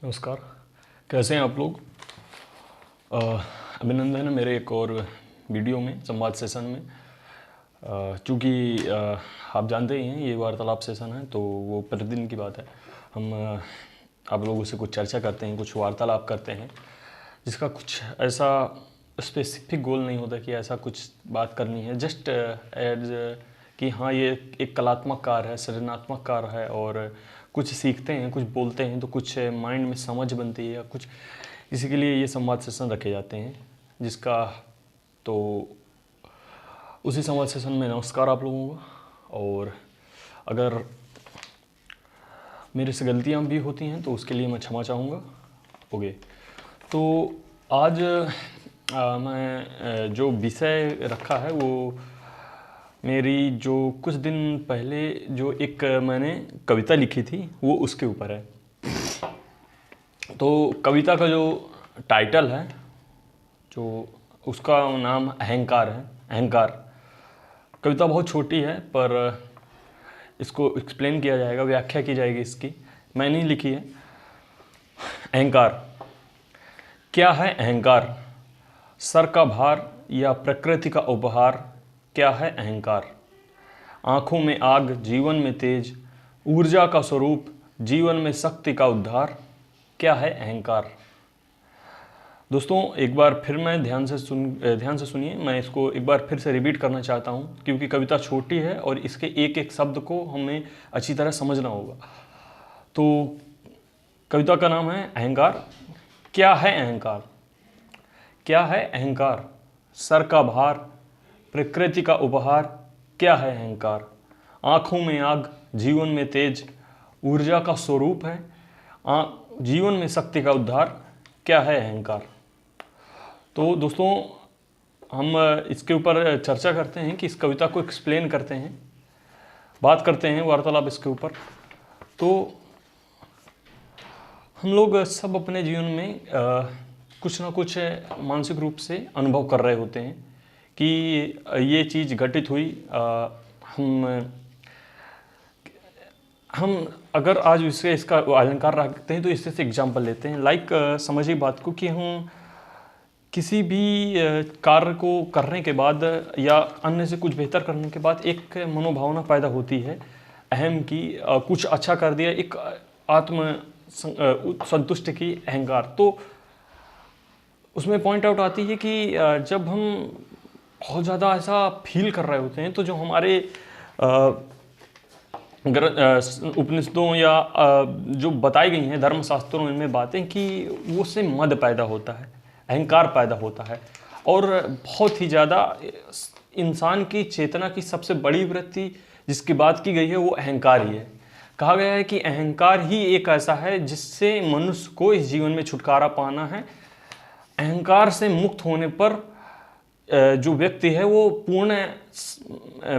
नमस्कार। कैसे हैं आप लोग? अभिनंदन है मेरे एक और वीडियो में, संवाद सेशन में। चूँकि आप जानते ही हैं ये वार्तालाप सेशन है, तो वो प्रतिदिन की बात है। हम आप लोगों से कुछ चर्चा करते हैं, कुछ वार्तालाप करते हैं, जिसका कुछ ऐसा स्पेसिफिक गोल नहीं होता कि ऐसा कुछ बात करनी है। जस्ट एज कि हाँ, ये एक कलात्मक कार्य है, सृजनात्मक कार्य है, और कुछ सीखते हैं, कुछ बोलते हैं तो कुछ माइंड में समझ बनती है या कुछ, इसी के लिए ये संवाद सेशन रखे जाते हैं। जिसका तो उसी संवाद सेशन में नमस्कार आप लोगों को। और अगर मेरे से गलतियाँ भी होती हैं तो उसके लिए मैं क्षमा चाहूँगा। ओके, तो आज मैं जो विषय रखा है वो मेरी जो कुछ दिन पहले जो एक मैंने कविता लिखी थी वो उसके ऊपर है। तो कविता का जो टाइटल है, जो उसका नाम अहंकार है। अहंकार कविता बहुत छोटी है, पर इसको एक्सप्लेन किया जाएगा, व्याख्या की जाएगी इसकी। मैंने ही लिखी है। अहंकार क्या है? अहंकार सर का भार या प्रकृति का उपहार? क्या है अहंकार? आँखों में आग, जीवन में तेज, ऊर्जा का स्वरूप, जीवन में शक्ति का उद्धार। क्या है अहंकार? दोस्तों, एक बार फिर मैं ध्यान से सुनिए। मैं इसको एक बार फिर से रिपीट करना चाहता हूँ, क्योंकि कविता छोटी है और इसके एक एक शब्द को हमें अच्छी तरह समझना होगा। तो कविता का नाम है अहंकार। क्या है अहंकार? क्या है अहंकार? सर का भार, प्रकृति का उपहार। क्या है अहंकार? आँखों में आग, जीवन में तेज, ऊर्जा का स्वरूप है, जीवन में शक्ति का उद्धार। क्या है अहंकार? तो दोस्तों, हम इसके ऊपर चर्चा करते हैं कि इस कविता को एक्सप्लेन करते हैं, बात करते हैं, वार्तालाप इसके ऊपर। तो हम लोग सब अपने जीवन में कुछ ना कुछ मानसिक रूप से अनुभव कर रहे होते हैं कि ये चीज़ घटित हुई। हम अगर आज इसका अलंकार रखते हैं तो इससे से एग्जाम्पल लेते हैं। लाइक समझिए बात को कि हम किसी भी कार्य को करने के बाद या अन्य से कुछ बेहतर करने के बाद एक मनोभावना पैदा होती है अहम की, कुछ अच्छा कर दिया, एक आत्म संतुष्ट की, अहंकार। तो उसमें पॉइंट आउट आती है कि जब हम बहुत ज़्यादा ऐसा फील कर रहे होते हैं तो जो हमारे उपनिषदों या जो बताई गई हैं धर्मशास्त्रों में बातें, कि वो से मद पैदा होता है, अहंकार पैदा होता है। और बहुत ही ज़्यादा इंसान की चेतना की सबसे बड़ी वृत्ति जिसकी बात की गई है वो अहंकार ही है। कहा गया है कि अहंकार ही एक ऐसा है जिससे मनुष्य को इस जीवन में छुटकारा पाना है। अहंकार से मुक्त होने पर जो व्यक्ति है वो पूर्ण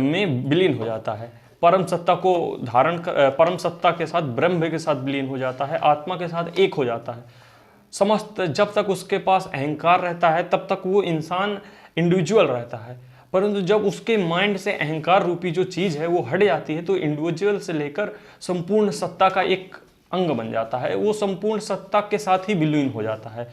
में विलीन हो जाता है, परम सत्ता को धारण कर, परम सत्ता के साथ, ब्रह्म के साथ विलीन हो जाता है, आत्मा के साथ एक हो जाता है। समस्त जब तक उसके पास अहंकार रहता है तब तक वो इंसान इंडिविजुअल रहता है, परंतु जब उसके माइंड से अहंकार रूपी जो चीज़ है वो हट जाती है तो इंडिविजुअल से लेकर संपूर्ण सत्ता का एक अंग बन जाता है, वो संपूर्ण सत्ता के साथ ही विलीन हो जाता है।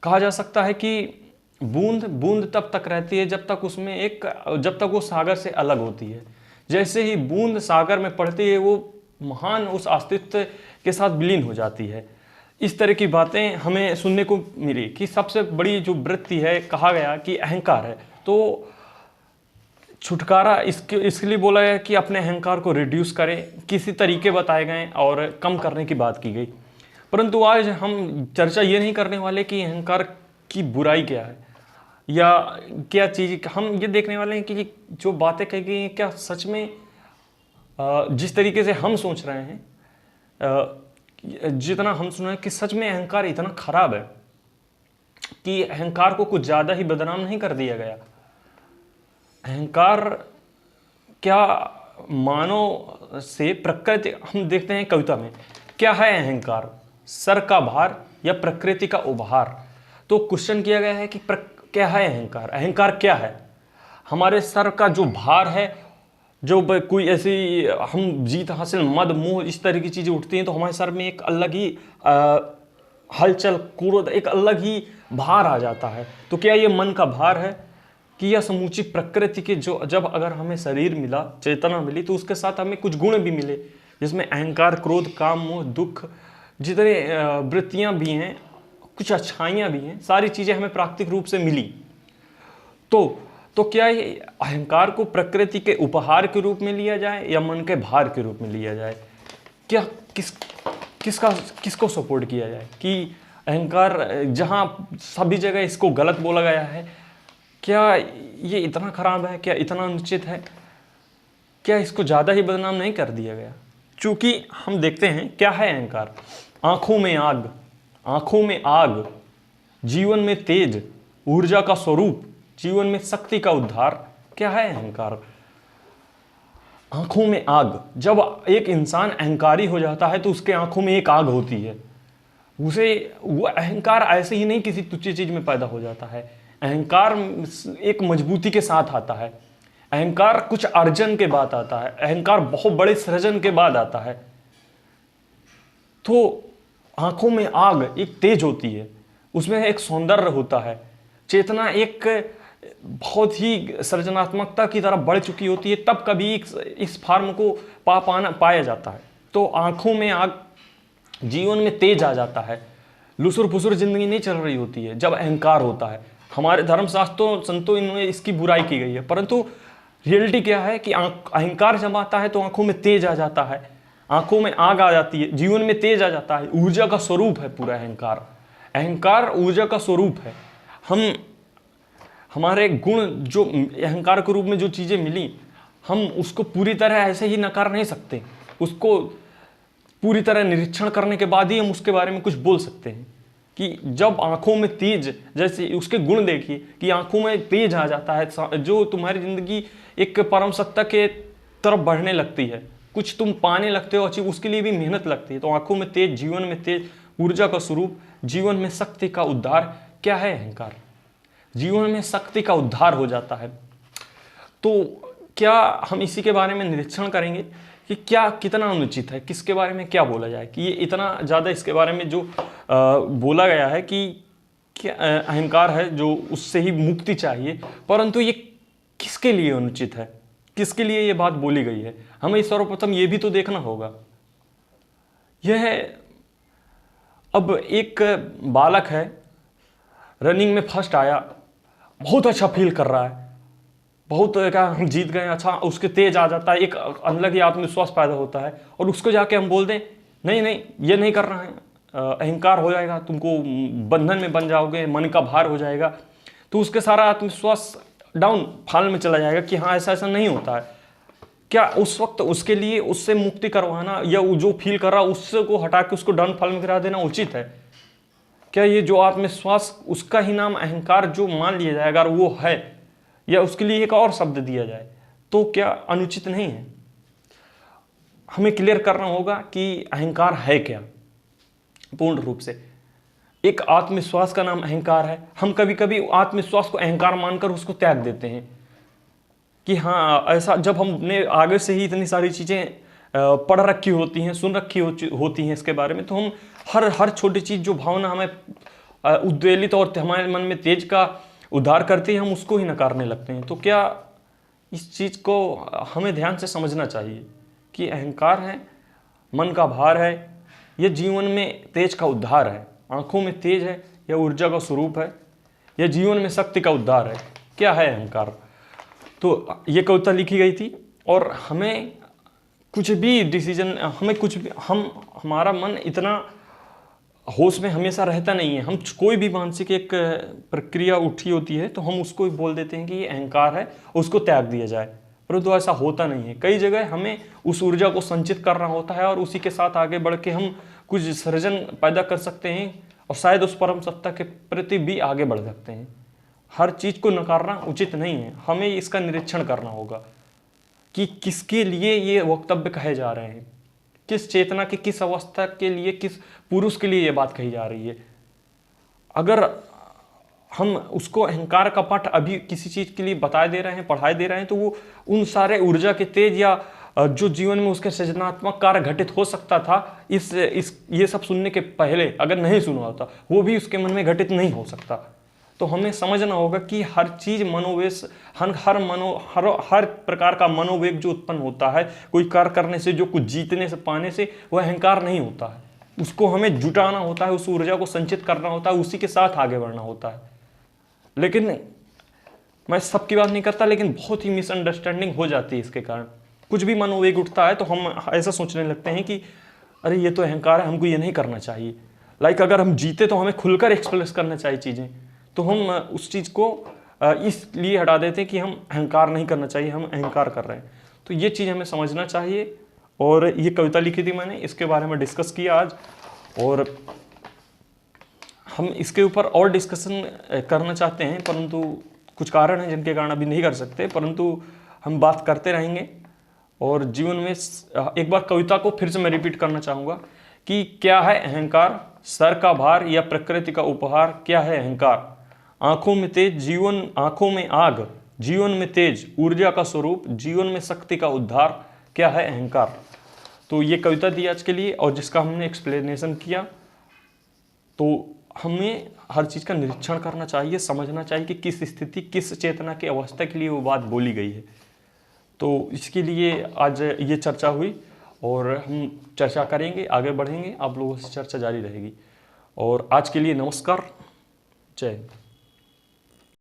कहा जा सकता है कि बूंद बूंद तब तक रहती है जब तक वो सागर से अलग होती है। जैसे ही बूंद सागर में पड़ती है वो महान उस अस्तित्व के साथ विलीन हो जाती है। इस तरह की बातें हमें सुनने को मिली कि सबसे बड़ी जो वृत्ति है, कहा गया कि अहंकार है। तो छुटकारा इसके लिए बोला गया कि अपने अहंकार को रिड्यूस करें, किसी तरीके बताए गए और कम करने की बात की गई। परंतु आज हम चर्चा ये नहीं करने वाले कि अहंकार की बुराई क्या है या क्या चीज़। हम ये देखने वाले हैं कि जो बातें कही गई हैं क्या सच में जिस तरीके से हम सोच रहे हैं, जितना हम सुन रहे हैं कि सच में अहंकार इतना खराब है कि अहंकार को कुछ ज़्यादा ही बदनाम नहीं कर दिया गया। अहंकार क्या मानव से प्रकृति, हम देखते हैं कविता में क्या है अहंकार? सर का भार या प्रकृति का उपहार। तो क्वेश्चन किया गया है कि क्या है अहंकार? अहंकार क्या है? हमारे सर का जो भार है, जो कोई ऐसी हम जीत हासिल, मद, मोह, इस तरह की चीज़ें उठती हैं तो हमारे सर में एक अलग ही हलचल, क्रोध, एक अलग ही भार आ जाता है। तो क्या ये मन का भार है कि यह समूची प्रकृति के जो जब अगर हमें शरीर मिला, चेतना मिली, तो उसके साथ हमें कुछ गुण भी मिले, जिसमें अहंकार, क्रोध, काम, मोह, दुख, जितने वृत्तियां भी हैं, कुछ अच्छाइयाँ भी हैं, सारी चीज़ें हमें प्राकृतिक रूप से मिली। तो क्या ये अहंकार को प्रकृति के उपहार के रूप में लिया जाए या मन के भार के रूप में लिया जाए? क्या किसको सपोर्ट किया जाए कि अहंकार, जहाँ सभी जगह इसको गलत बोला गया है, क्या ये इतना खराब है? क्या इतना अनुचित है? क्या इसको ज़्यादा ही बदनाम नहीं कर दिया गया? चूंकि हम देखते हैं क्या है अहंकार। आंखों में आग, आंखों में आग, जीवन में तेज, ऊर्जा का स्वरूप, जीवन में शक्ति का उद्धार। क्या है अहंकार? आंखों में आग। जब एक इंसान अहंकारी हो जाता है तो उसके आंखों में एक आग होती है। वो अहंकार ऐसे ही नहीं किसी तुच्छ चीज में पैदा हो जाता है। अहंकार एक मजबूती के साथ आता है। अहंकार कुछ अर्जन के बाद आता है। अहंकार बहुत बड़े सृजन के बाद आता है। तो आंखों में आग एक तेज होती है, उसमें एक सौंदर्य होता है, चेतना एक बहुत ही सृजनात्मकता की तरफ बढ़ चुकी होती है, तब कभी इस फॉर्म को पाया जाता है। तो आंखों में आग, जीवन में तेज आ जाता है, लुसुर फुसुर जिंदगी नहीं चल रही होती है जब अहंकार होता है। हमारे धर्मशास्त्रों संतों इनमें इसकी बुराई की गई है, परंतु रियलिटी क्या है कि अहंकार जब आता है तो आंखों में तेज आ जाता है, आंखों में आग आ जाती है, जीवन में तेज आ जाता है। ऊर्जा का स्वरूप है पूरा अहंकार। अहंकार ऊर्जा का स्वरूप है। हमारे गुण जो अहंकार के रूप में जो चीज़ें मिली, हम उसको पूरी तरह ऐसे ही नकार नहीं सकते। उसको पूरी तरह निरीक्षण करने के बाद ही हम उसके बारे में कुछ बोल सकते हैं कि जब आंखों में तेज, जैसे उसके गुण देखिए कि आंखों में तेज आ जाता है, जो तुम्हारी जिंदगी एक परम सत्ता के तरफ बढ़ने लगती है, कुछ तुम पाने लगते हो अचीव, उसके लिए भी मेहनत लगती है। तो आंखों में तेज, जीवन में तेज, ऊर्जा का स्वरूप, जीवन में शक्ति का उद्धार। क्या है अहंकार? जीवन में शक्ति का उद्धार हो जाता है। तो क्या हम इसी के बारे में निरीक्षण करेंगे कि क्या कितना अनुचित है, किसके बारे में क्या बोला जाए कि ये इतना ज़्यादा इसके बारे में जो बोला गया है कि क्या अहंकार है जो उससे ही मुक्ति चाहिए, परंतु ये किसके लिए अनुचित है, किसके लिए ये बात बोली गई है? हमें सर्वप्रथम ये भी तो देखना होगा। यह अब एक बालक है, रनिंग में फर्स्ट आया, बहुत अच्छा फील कर रहा है, बहुत क्या हम जीत गए, अच्छा, उसके तेज आ जाता है, एक अलग ही आत्मविश्वास पैदा होता है, और उसको जाके हम बोल दें नहीं नहीं ये नहीं करना है, अहंकार हो जाएगा, तुमको बंधन में बन जाओगे, मन का भार हो जाएगा, तो उसके सारा आत्मविश्वास डाउन फॉल में चला जाएगा कि हाँ ऐसा ऐसा नहीं होता है। क्या उस वक्त उसके लिए उससे मुक्ति करवाना या जो फील कर रहा है उससे को हटा के उसको डाउन फॉल में गिरा देना उचित है? क्या ये जो आत्मविश्वास, उसका ही नाम अहंकार जो मान लिया जाए, अगर वो है या उसके लिए एक और शब्द दिया जाए, तो क्या अनुचित नहीं है? हमें क्लियर करना होगा कि अहंकार है क्या पूर्ण रूप से। एक आत्मविश्वास का नाम अहंकार है। हम कभी कभी आत्मविश्वास को अहंकार मानकर उसको त्याग देते हैं कि हाँ ऐसा, जब हमने आगे से ही इतनी सारी चीज़ें पढ़ रखी होती हैं, सुन रखी होती हैं इसके बारे में, तो हम हर छोटी चीज़ जो भावना हमें उद्वेलित और हमारे मन में तेज का उद्धार करती है, हम उसको ही नकारने लगते हैं। तो क्या इस चीज़ को हमें ध्यान से समझना चाहिए कि अहंकार है, मन का भार है, यह जीवन में तेज का उद्धार है। आंखों में तेज है, यह ऊर्जा का स्वरूप है, यह जीवन में शक्ति का उद्धार है। क्या है अहंकार? तो ये कविता लिखी गई थी, और हमें कुछ भी डिसीजन, हमें कुछ भी, हमारा मन इतना होश में हमेशा रहता नहीं है। हम कोई भी मानसिक एक प्रक्रिया उठी होती है तो हम उसको ही बोल देते हैं कि ये अहंकार है, उसको त्याग दिया जाए, परंतु ऐसा होता नहीं है। कई जगह हमें उस ऊर्जा को संचित करना होता है और उसी के साथ आगे बढ़ के हम कुछ सृजन पैदा कर सकते हैं और शायद उस परम सत्ता के प्रति भी आगे बढ़ सकते हैं। हर चीज़ को नकारना उचित नहीं है। हमें इसका निरीक्षण करना होगा कि किसके लिए ये वक्तव्य कहे जा रहे हैं, किस चेतना की, किस अवस्था के लिए, किस पुरुष के लिए ये बात कही जा रही है। अगर हम उसको अहंकार का पाठ अभी किसी चीज़ के लिए बताए दे रहे हैं, पढ़ाए दे रहे हैं, तो वो उन सारे ऊर्जा के तेज या जो जीवन में उसके सृजनात्मक कार्य घटित हो सकता था, ये सब सुनने के पहले अगर नहीं सुना होता, वो भी उसके मन में घटित नहीं हो सकता। तो हमें समझना होगा कि हर चीज मनोवेश, हर प्रकार का मनोवेग जो उत्पन्न होता है कोई कार्य करने से, जो कुछ जीतने से, पाने से, वह अहंकार नहीं होता है। उसको हमें जुटाना होता है, उस ऊर्जा को संचित करना होता है, उसी के साथ आगे बढ़ना होता है। लेकिन मैं सबकी बात नहीं करता, लेकिन बहुत ही मिसअंडरस्टैंडिंग हो जाती है इसके कारण। कुछ भी मनोवेग उठता है तो हम ऐसा सोचने लगते हैं कि अरे ये तो अहंकार है, हमको ये नहीं करना चाहिए। अगर हम जीते तो हमें खुलकर एक्सप्रेस करना चाहिए चीज़ें, तो हम उस चीज़ को इसलिए हटा देते हैं कि हम अहंकार नहीं करना चाहिए, हम अहंकार कर रहे हैं। तो ये चीज़ हमें समझना चाहिए। और ये कविता लिखी थी मैंने, इसके बारे में डिस्कस किया आज, और हम इसके ऊपर और डिस्कशन करना चाहते हैं, परंतु कुछ कारण हैं जिनके कारण अभी नहीं कर सकते, परंतु हम बात करते रहेंगे। और जीवन में एक बार कविता को फिर से मैं रिपीट करना चाहूँगा कि क्या है अहंकार, सर का भार या प्रकृति का उपहार? क्या है अहंकार? आंखों में तेज, जीवन आंखों में आग, जीवन में तेज, ऊर्जा का स्वरूप, जीवन में शक्ति का उद्धार। क्या है अहंकार? तो ये कविता थी आज के लिए, और जिसका हमने एक्सप्लेनेशन किया। तो हमें हर चीज़ का निरीक्षण करना चाहिए, समझना चाहिए कि किस स्थिति, किस चेतना की अवस्था के लिए वो बात बोली गई है। तो इसके लिए आज ये चर्चा हुई, और हम चर्चा करेंगे, आगे बढ़ेंगे, आप लोगों से चर्चा जारी रहेगी। और आज के लिए नमस्कार, जय हिंद।